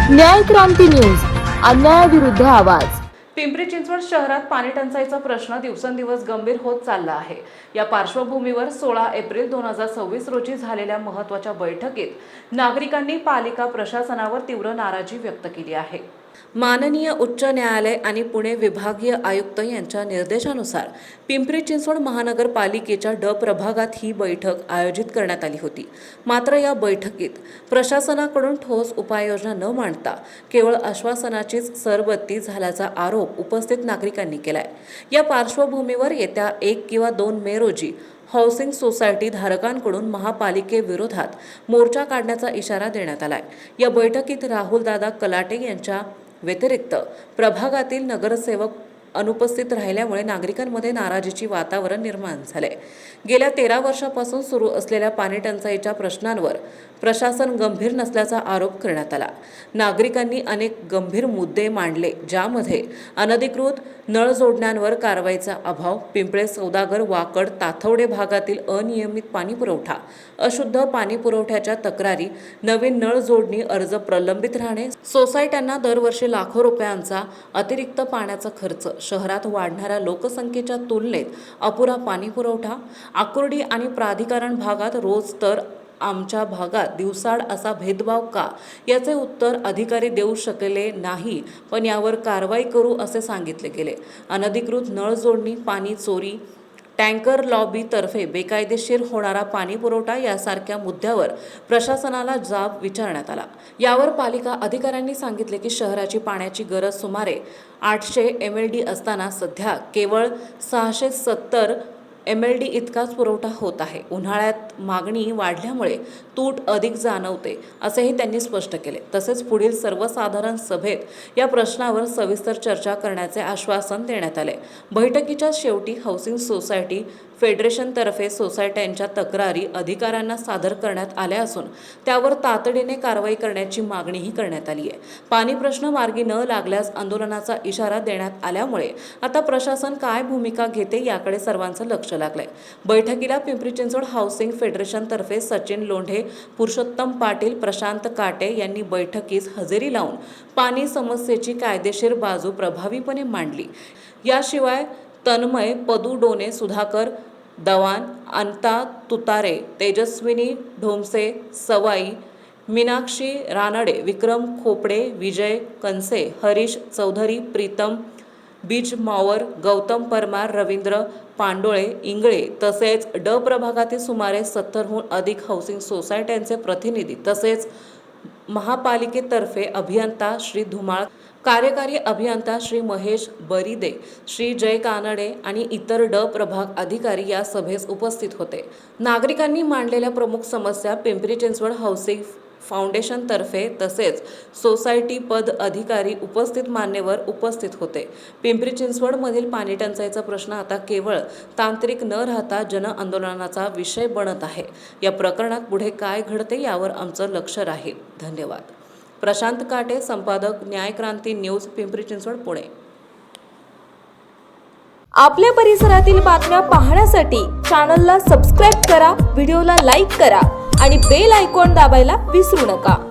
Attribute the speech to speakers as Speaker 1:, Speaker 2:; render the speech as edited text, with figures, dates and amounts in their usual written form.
Speaker 1: न्याय क्रांती न्यूज, अन्यायाविरुद्ध आवाज।
Speaker 2: पिंपरी चिंचवड शहरात पाणी टंचाईचा प्रश्न दिवसेंदिवस गंभीर होत चालला आहे। या पार्श्वभूमीवर 16 एप्रिल 2026 रोजी झालेल्या महत्त्वाच्या बैठकीत नागरिकांनी पालिका प्रशासनावर तीव्र नाराजी व्यक्त केली आहे। माननीय उच्च न्यायालय आणि पुणे विभागीय आयुक्त यांच्या निर्देशानुसार पिंपरी चिंचवड महानगरपालिकेच्या ड प्रभागात ही बैठक आयोजित करण्यात आली होती। मात्र या बैठकीत प्रशासनाकडून ठोस उपाययोजना न मांडता केवळ आश्वासनाचीच सरबत्ती झाल्याचा आरोप उपस्थित नागरिकांनी केलाय। या पार्श्वभूमीवर येत्या 1 किंवा 2 मे रोजी हाऊसिंग सोसायटी धारकांकडून महापालिकेविरोधात मोर्चा काढण्याचा इशारा देण्यात आलाय। या बैठकीत राहुलदादा कलाटे यांच्या व्यतिरिक्त प्रभागातील नगरसेवक अनुपस्थित राहिल्यामुळे नागरिकांमध्ये नाराजीचे वातावरण निर्माण झाले। गेल्या 13 वर्षांपासून सुरू असलेल्या पाणी टंचाईच्या प्रश्नांवर प्रशासन गंभीर नसल्याचा आरोप करण्यात आला। नागरिकांनी अनेक गंभीर मुद्दे मांडले, ज्यामध्ये अनधिकृत नळ जोडण्यांवर कारवाईचा अभाव, पिंपळे सौदागर वाकड ताथवडे भागातील अनियमित पाणी पुरवठा, अशुद्ध पाणी पुरवठ्याच्या तक्रारी, नवीन नळ जोडणी अर्ज प्रलंबित राहणे, सोसायट्यांना दरवर्षी लाखो रुपयांचा अतिरिक्त पाण्याचा खर्च, शहरात वाढणाऱ्या लोकसंख्येच्या तुलनेत अपुरा पाणी पुरवठा, आकुर्डी आणि प्राधिकरण भागात रोज तर आमच्या भागात दिवसाड असा भेदभाव का, याचे उत्तर अधिकारी देऊ शकले नाही, पण यावर कारवाई करू असे सांगितले गेले। अनधिकृत नळ जोडणी, पाणी चोरी, टँकर लॉबीतर्फे बेकायदेशीर होणारा पाणी पुरवठा यासारख्या मुद्द्यावर प्रशासनाला जाब विचारण्यात आला। यावर पालिका अधिकाऱ्यांनी सांगितले की शहराची पाण्याची गरज सुमारे 800 MLD असताना सध्या केवळ 670 MLD इतकाच पुरवठा होत आहे। उन्हाळ्यात मागणी वाढल्यामुळे तूट अधिक जाणवते असेही त्यांनी स्पष्ट केले। तसेच पुढील सर्वसाधारण सभेत या प्रश्नावर सविस्तर चर्चा करण्याचे आश्वासन देण्यात आले। बैठकीच्या शेवटी हाऊसिंग सोसायटी फेडरेशनतर्फे सोसायट्यांच्या तक्रारी अधिकाऱ्यांना सादर करण्यात आल्या असून त्यावर तातडीने कारवाई करण्याची मागणीही करण्यात आली आहे। पाणी प्रश्न मार्गी न लागल्यास आंदोलनाचा इशारा देण्यात आल्यामुळे आता प्रशासन काय भूमिका घेते याकडे सर्वांचं लक्ष लागलंय। बैठकीला पिंपरी चिंचवड हाऊसिंग फेडरेशनतर्फे सचिन लोंढे, पुरुषोत्तम पाटील, प्रशांत काटे यांनी बैठकीस हजेरी लावून पाणी समस्येची कायदेशीर बाजू प्रभावीपणे मांडली। याशिवाय तन्मय पदुडोने, सुधाकर दवान, अनिता तुतारे, तेजस्विनी ढोमसे, सवाई, मीनाक्षी रानडे, विक्रम खोपडे, विजय कनसे, हरीश चौधरी, प्रीतम बीजमावर, गौतम परमार, रवींद्र पांडोळे, इंगळे तसेच ड प्रभागातील सुमारे 70हून अधिक हाऊसिंग सोसायट्यांचे प्रतिनिधी तसेच महापालिकेतर्फे अभियंता श्री धुमाळ, कार्यकारी अभियंता श्री महेश बरिदे, श्री जय कानडे आणि इतर ड प्रभाग अधिकारी या सभेस उपस्थित होते। नागरिकांनी मांडलेल्या प्रमुख समस्या पिंपरी चिंचवड हाऊसिंग फाउंडेशनतर्फे तसेच सोसायटी पद अधिकारी उपस्थित मान्यवर उपस्थित होते। पिंपरी चिंचवडमधील पाणी टंचाईचा प्रश्न आता केवळ तांत्रिक न राहता जन आंदोलनाचा विषय बनत आहे। या प्रकरणात पुढे काय घडते यावर आमचं लक्ष राहील। धन्यवाद। प्रशांत काटे, संपादक, न्याय क्रांती न्यूज, पिंपरी चिंचवड, पुणे।
Speaker 1: आपल्या परिसरातील बातम्या पाहण्यासाठी चॅनलला सबस्क्राईब करा, व्हिडिओला लाईक करा आणि बेल आयकॉन दाबायला विसरू नका।